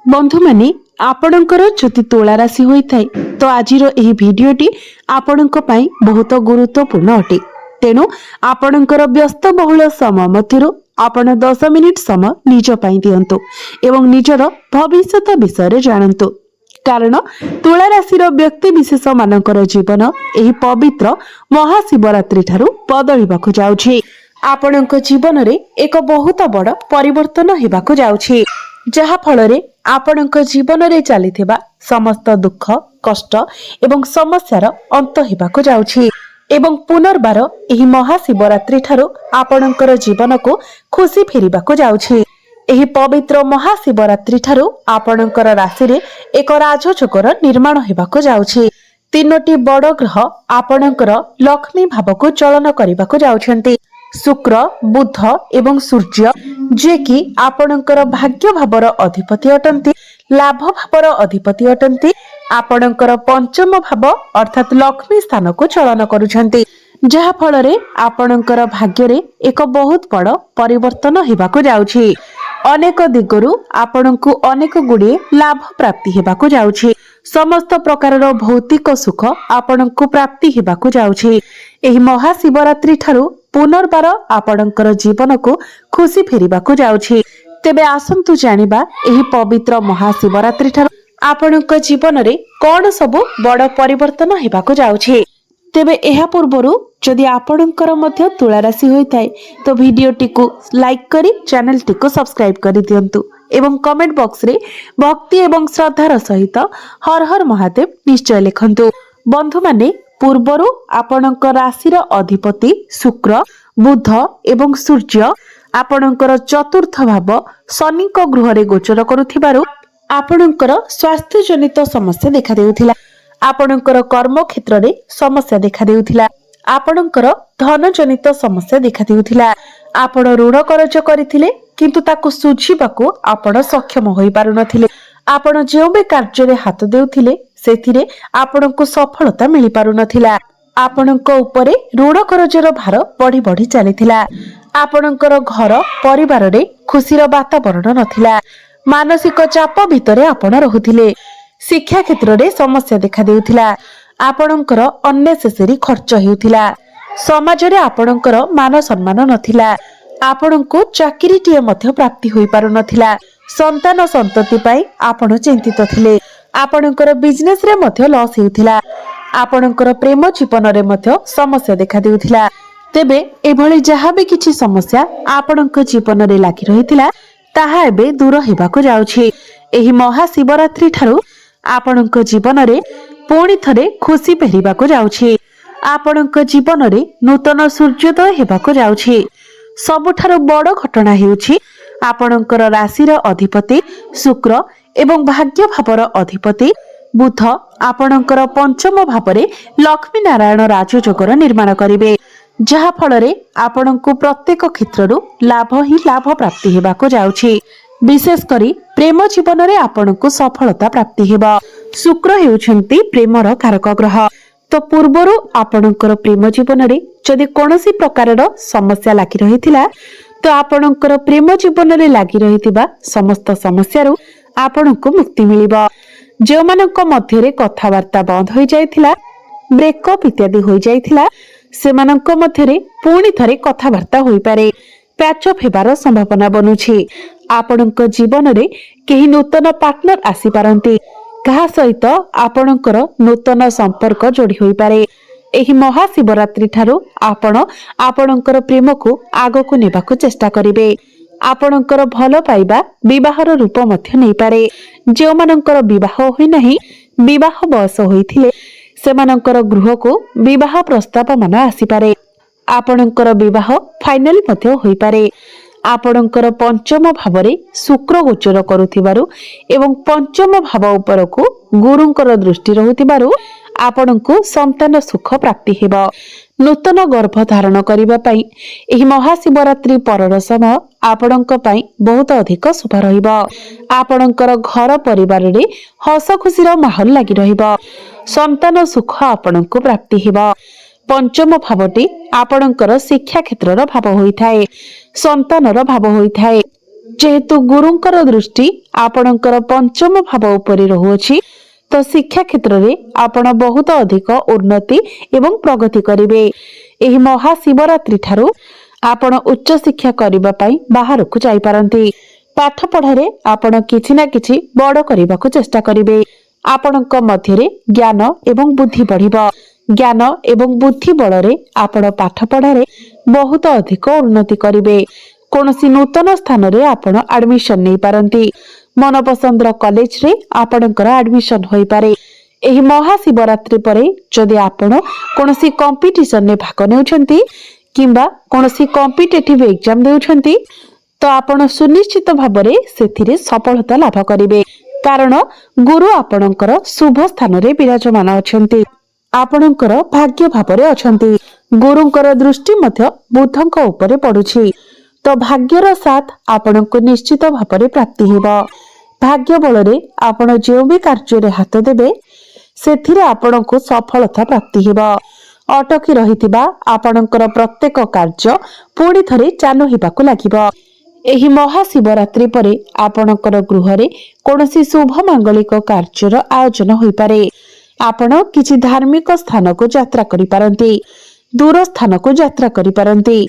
बंधु माने आपणकर जदि तुला राशि होइथाय तो आजिर एही भिडियोटी आपणक पई बहुत गुरुत्वपूर्ण अटे। तेणु आपणकर व्यस्तबहुल समय मध्यरु आपण 10 मिनिट समय निज पई दियंतु एवं निजर भविष्यत विषय जानंतु। कारण तुला राशिर व्यक्ति विशेष मानकर जीवन एही पवित्र महाशिवरात्रि ठारू बदलिबाकु जाउछि। आपणक जीवन रे एक बहुत बड़ परिवर्तन हेबाकु जाउछि, जहा फलरे आपणक जीवन रे चलीथिबा समस्त दुख कष्ट एवं समस्यार अंत हेबाकु जाउछि एवं पुनर्बार एही महाशिवरात्रि ठारू आपणकर जीवन को खुशी फेरिबाकु जाउछि। एही पवित्र महाशिवरात्रि ठारू आपणकर राशि रे एक राजयोगर निर्माण हेबाकु जाउछि। तीनोटी बड़ ग्रह आपणकर लक्ष्मी भावको चलन करिबाकु जाउछन्ति। शुक्र बुध एवं सूर्य जे कि आपणकर भाग्य भावर अधिपति अटंती, लाभ भावर अधिपति अटंती, आपणकर पंचम भाव अर्थात लक्ष्मी स्थान को चलन करुछन्ति, जहा फलरे आपणकर भाग्य रे एक बहुत बड़ परिवर्तन हेबाकु जाउछि। अनेक दिगरु आपणकु अनेक गुडे लाभ प्राप्ति हेबाकु जाउछि। समस्त प्रकारर भौतिक सुख आपणकु प्राप्ति हेबाकु जाउछि। एही महाशिवरात्रि ठारू पुनर्बार आपणकर जीवन को खुशी फेरिबाकु जाउछि। तेबे आसंतु जानिबा एही पवित्र महाशिवरात्रि ठारू आपणक जीवन रे कोन सबु बड़ परिवर्तन हेबाकु जाउछि। तेबे एहा पूर्वरु जदि आपणकर मध्य तुला राशि होइथाय तो भिडियोटी को लाइक करी चैनल टी को सब्सक्राइब करि दियंतु एवं कमेंट बॉक्स रे भक्ति एवं श्रद्धार सहित हर हर महादेव निश्चय लिखंतु। बंधु माने पूर्वरु आपणकर राशिर अधिपति शुक्र बुध एवं सूर्य आपणकर चतुर्थ भाव शनि को गृह रे गोचर करुथिबारु आपणकर स्वास्थ्य जनित समस्या देखा देउथिला। आपणकर कर्म क्षेत्र रे समस्या देखा देउथिला। आपणकर धन जनित समस्या देखा देउथिला। आपण ऋण करज करिथिले किंतु ताको सुझिबाको आपण सक्षम होई पारु नथिले। आपण जेउ बे कार्य रे हाथ देउथिले सेथिरे आपणको सफलता मिली पारु नथिला। आपणको उपरे ऋण करजर भार बढ़ी बढ़ी चलीथिला। आपणकर घर परिवार रे खुशीर वातावरण नथिला। मानसिक चाप भितरे आपण रहुथिले। शिक्षा क्षेत्र रे समस्या देखा देउथिला। आपणकर अननेसेसरी खर्च हेउथिला। समाज रे आपणकर मान सम्मान नथिला। आपणको चाकरीटिए मध्य प्राप्ति होई पारु नथिला। संतान संतति पई आपण चिंतित थिले। आपणकर बिजनेस रे मध्य लॉस हेउथिला। आपणकर प्रेम जीवन रे मध्य समस्या देखा देउथिला। तेबे एभली जहा भी किछि समस्या आपणक जीवन रे लागि रहिथिला ताहा एबे दूर हेबाकु जाउछि। एही महाशिवरात्रि ठारू आपणक जीवन रे पुणी थरे खुशी फेरिबाकु जाउछि। आपणक जीवन रे नूतन सूर्योदय हेबाकु जाउछि। सबुठारु बड़ घटना हेउछि आपणकर राशिर अधिपति शुक्र एवं भाग्य भावर अधिपति बुध आपणकर पंचम भावरे लक्ष्मी नारायण राजयोगर निर्माण करिवे, जहा फलरे आपणको प्रत्येक क्षेत्ररु लाभ ही लाभ प्राप्ति हेबाकु जाउछि। विशेष करी प्रेम जीवन रे आपणको सफलता प्राप्ति हेबा। शुक्र हेउछन्ति प्रेमर कारक ग्रह। तो पूर्वरु आपणकर प्रेम जीवन रे जदि कोनोसी प्रकारर समस्या लागि रहिथिला तो आपणकर प्रेम जीवन रे लागि रहितिबा समस्त समस्यारु आपणको मुक्ति मिलिबा। जे मानक मध्य रे कथावार्ता बंद होई जायथिला, ब्रेकअप इत्यादि होई जायथिला, सेमानक मध्य रे पुणी थरे कथावार्ता होई पारे। पैचअप हेबार संभावना बनुछि। आपणक जीवन रे केही नूतन पार्टनर आसी पारंती। कहा सहित आपणकर नूतन संपर्क जोड़ी होई पारे। एही महाशिवरात्रि ठारू आपण आपणकर प्रेम को आगको नेबाको चेष्टा करिवे। आपणकर भल पाइबा विवाहर रूप मध्य नै पारे। जे मानकर विवाह होई नाही, विवाह बयस होइथिले सेमानकर गृह को विवाह प्रस्ताव मान आसी पारे। आपणकर विवाह फाइनल मध्य होई पारे। आपणकर पंचम भावरे शुक्र गोचर करुथिबारु एवं पंचम भाव उपरको गुरुंकर दृष्टि रहुथिबारु आपणको संतान सुख प्राप्ति हेबा। नूतन गर्भ धारण करिबा पई एही महाशिवरात्रि परर समय आपणक पई बहुत अधिक शुभ रहिबा। आपणकर घर परिवार रे हस खुशीर माहौल लागि रहिबा। संतान सुख आपणको प्राप्ति हेबा। पंचम भावटी आपणकर शिक्षा क्षेत्रर भाव होइथाए, संतानर भाव होइथाए। जेहेतु गुरुंकर दृष्टि आपणकर पंचम भाव उपरे रहुअछि तो शिक्षा क्षेत्र में आपण बहुत अधिक उन्नति एवं प्रगति करिवे। एही महाशिवरात्रि ठारू आपण उच्च शिक्षा करिबा पई बाहर को जाई पारंती। पाठ पढ़ारे आपण किछि ना किछि बड़ करिबा को चेष्टा करिवे। आपणक मध्यरे ज्ञान एवं बुद्धि बढ़िबो। ज्ञान एवं बुद्धि बलरे आपण पाठ पढ़ारे बहुत अधिक उन्नति करिवे। कोनोसी नूतन स्थान रे आपण एडमिशन नै पारंती। मनपसंद कॉलेज रे आपणकर एडमिशन होई पारे। एही महाशिवरात्रि परे जदि आपण कोनोसी कंपटीशन ने भाग नेउछंती किंबा कोनोसी कॉम्पिटिटिव एग्जाम देउछंती तो आपण सुनिश्चित भाबरे सेथिरे सफलता लाभ करिवे। कारण गुरु आपणकर शुभ स्थान रे विराजमान अछंती। आपणकर भाग्य भाबरे अछंती। गुरुंकर दृष्टि मध्य बुधंक उपरे पडुछि तो भाग्यर साथ आपणको निश्चित भाबरे प्राप्ति हेबो। भाग्य बलरे आपण जे भी कार्य रे हाथ देबे सेथिरे आपणको सफलता प्राप्ति हेबो। अटकी रहितिबा आपणकर प्रत्येक कार्य पुणी थरे चालू हेबाकु लागिबो। एही महाशिवरात्रि परे आपणकर गृह रे कोनोसी शुभ मांगलिक कार्यर आयोजन होई पारे। आपण किछि धार्मिक स्थान को यात्रा करि पारंती। दूर स्थान को यात्रा करि पारंती।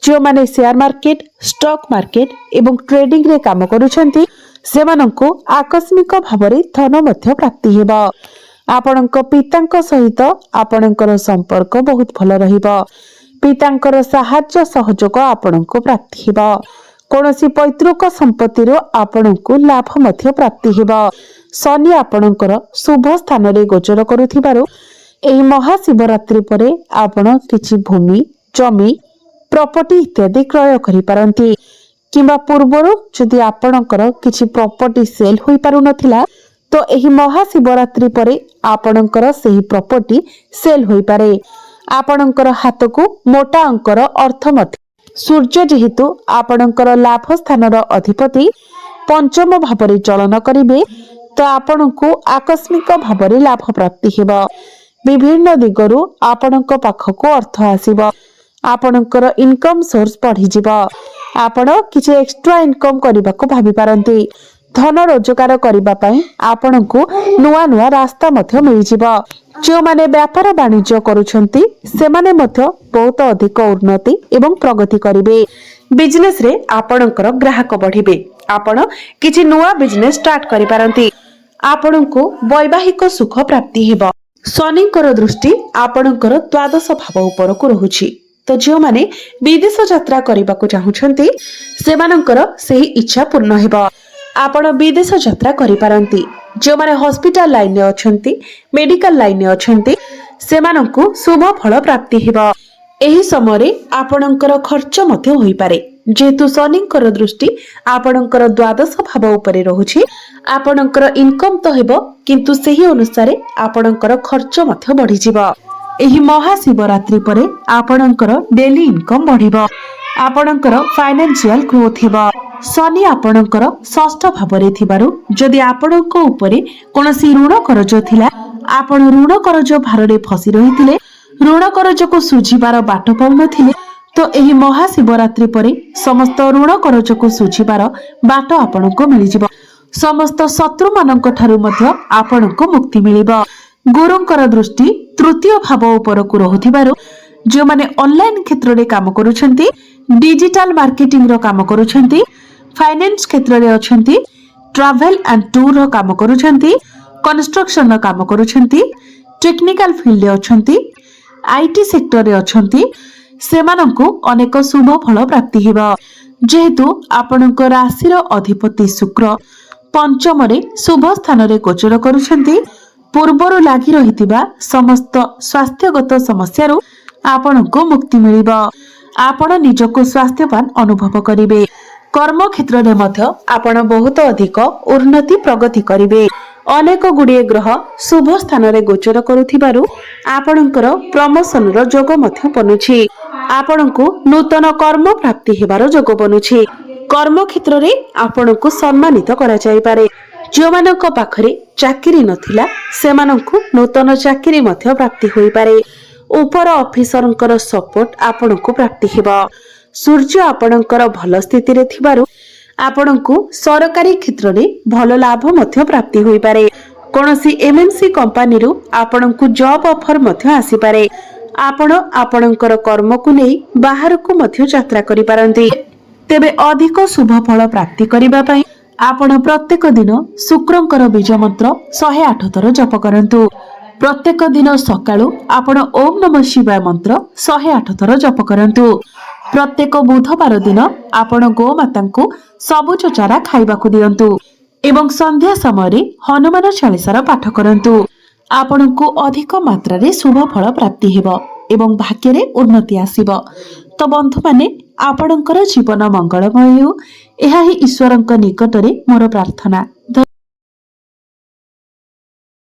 जो माने शेयर मार्केट स्टॉक मार्केट एवं ट्रेडिंग रे काम करूछंती सेमानंको आकस्मिक भावरे धन मध्य प्राप्ति हेबो। आपणक पितांक सहित आपणकर संपर्क बहुत भल रहिबो। पितांकर सहायता सहयोग आपणको प्राप्ति हेबो। कोनोसी पैतृक संपत्ति रो आपणको लाभ मध्य प्राप्ति हेबो। शनि आपणकर शुभ स्थान रे गोचर करूथिबारो एही महाशिवरात्रि परे आपण किछि भूमि जमी प्रॉपर्टी इत्यादि क्रय करि पारंती। किंबा पूर्वरु जदि आपणकर किछि प्रॉपर्टी सेल होई पारु नथिला तो एही महाशिवरात्रि परे आपणकर सेही प्रॉपर्टी सेल होई पारे। आपणकर हातको मोटा अंकर अर्थ मध्य सूर्य जेहेतु आपणकर लाभ स्थानर अधिपति पंचम भावरे चलन करिवे तो आपणको आकस्मिक भावरे लाभ प्राप्ति हेबो। विभिन्न दिगरु आपणक पाखको अर्थ आसीबो। आपणकर इनकम सोर्स बढ़ी जिवो। आपण किछि एक्स्ट्रा इनकम करबाको भाबी पारंती। धन रोजगार करबा पई आपणको नुआ नुआ रास्ता मध्य मिल जिवो। जो माने व्यापार वाणिज्य करूछंती से माने मध्य बहुत अधिक उन्नति एवं प्रगति करिवे। बिजनेस रे आपणकर ग्राहक बढ़िबे। आपण किछि नुआ बिजनेस स्टार्ट करि पारंती। आपणको वैवाहिक सुख प्राप्ति हेबो। शनिकर दृष्टि आपणकर द्वादश भाव उपर को रहुछि तो जो माने विदेश यात्रा करबाको चाहुछंती सेमानंकर सेही इच्छा पूर्ण हेबो। आपण विदेश यात्रा करि पारंती। जो माने हॉस्पिटल लाइन ने अछंती मेडिकल लाइन ने अछंती सेमानंकु शुभ फल प्राप्ति हेबो। एही समय आपणकर खर्च मध्य होई पारे। जेतु शनिकर दृष्टि आपणकर द्वादश भाव उपरे रहुछि आपणकर इनकम तो हेबो किंतु सेही अनुसार आपणकर खर्च मध्य बढ़ी जिवो। एही महाशिवरात्रि परे आपणकर डेली इनकम बढ़िबो। आपणकर फाइनेंशियल ग्रोथ हेबो। शनि आपणकर षष्ठ भावरे थिबारु जदि आपणक उपरे कोनोसी ऋण करज थिला आपण ऋण करज भाररे फसी रहिथिले ऋण करज को सुझिबार बाट पाउनथिले तो एही महाशिवरात्रि परे समस्त ऋण करज को सुझिबार बाट आपणको मिलि जिवो। समस्त शत्रु मानक ठारू मध्य आपणको मुक्ति मिलिबो। गुरुंकर दृष्टि तृतीय भाव उपर को रहुथिबारु जो माने ऑनलाइन क्षेत्र रे काम करूछंती डिजिटल मार्केटिंग रो काम करूछंती फाइनेंस क्षेत्र रे अछंती ट्रैवल एंड टूर रो काम करूछंती कंस्ट्रक्शन रो काम करूछंती टेक्निकल फील्ड रे अछंती आईटी सेक्टर रे अछंती सेमानंको अनेक शुभ फल प्राप्ति हेबो। जेहेतु आपणक राशि रो अधिपति शुक्र पंचम रे शुभ स्थान रे गोचर करूछंती पूर्वरु लागि रहितिबा समस्त स्वास्थ्यगत समस्या रु आपणको मुक्ति मिलिबो। आपण निजको स्वास्थ्यवान अनुभव करिवे। कर्म क्षेत्र रे मध्य आपण बहुत अधिक उन्नति प्रगति करिवे। अनेक गुडिये ग्रह शुभ स्थान रे गोचर करूथिबारु आपणकर प्रमोशन रो जोग मध्य बनुछि। आपणको नूतन कर्म प्राप्ति हेबार जोग बनुछि। कर्म क्षेत्र रे आपणको सम्मानित करा जाय पारे। जो मानक पाखरे चाकरी नथिला सेमानंकु नूतन चाकरी मध्य प्राप्ति होई पारे। ऊपर ऑफिसरंकर सपोर्ट आपणको प्राप्ति हेबो। सूर्य आपणकर भल स्थिति रे थिबारु ଆପଣଙ୍କୁ ସରକାରୀ କ୍ଷେତ୍ରରେ ଭଲ ଲାଭ ମଧ୍ୟ ପ୍ରାପ୍ତି ହୋଇପାରେ। କୌଣସି ଏମଏନସି କମ୍ପାନୀରୁ ଆପଣଙ୍କୁ ଜବ୍ ଅଫର ମଧ୍ୟ ଆସିପାରେ। ଆପଣ ଆପଣଙ୍କର କର୍ମକୁ ନେଇ ବାହାରକୁ ମଧ୍ୟ ଯାତ୍ରା କରିପାରନ୍ତି। ତେବେ ଅଧିକ ଶୁଭ ଫଳ ପ୍ରାପ୍ତି କରିବା ପାଇଁ ଆପଣ ପ୍ରତ୍ୟେକ ଦିନ ଶୁକ୍ରଙ୍କର ବୀଜ ମନ୍ତ୍ର 108 ଥର ଜପ କରନ୍ତୁ। ପ୍ରତ୍ୟେକ ଦିନ ସକାଳୁ ଆପଣ ଓಂ ନମଃ ଶିବାୟ ମନ୍ତ୍ର 108 ଥର ଜପ କରନ୍ତୁ। ପ୍ରତ୍ୟେକ ବୁଧବାର ଦିନ ଆପଣ ଗୋମାତାଙ୍କୁ ସବୁଜ ଚାରା ଖାଇବାକୁ ଦିଅନ୍ତୁ ଏବଂ ସନ୍ଧ୍ୟା ସମୟରେ ହନୁମାନ ଚାଳିସାର ପାଠ କରନ୍ତୁ। ଆପଣଙ୍କୁ ଅଧିକ ମାତ୍ରାରେ ଶୁଭ ଫଳ ପ୍ରାପ୍ତି ହେବ ଏବଂ ଭାଗ୍ୟରେ ଉନ୍ନତି ଆସିବ। ତ ବନ୍ଧୁମାନେ, ଆପଣଙ୍କର ଜୀବନ ମଙ୍ଗଳମୟ ହେଉ, ଏହା ହିଁ ଈଶ୍ୱରଙ୍କ ନିକଟରେ ମୋର ପ୍ରାର୍ଥନା।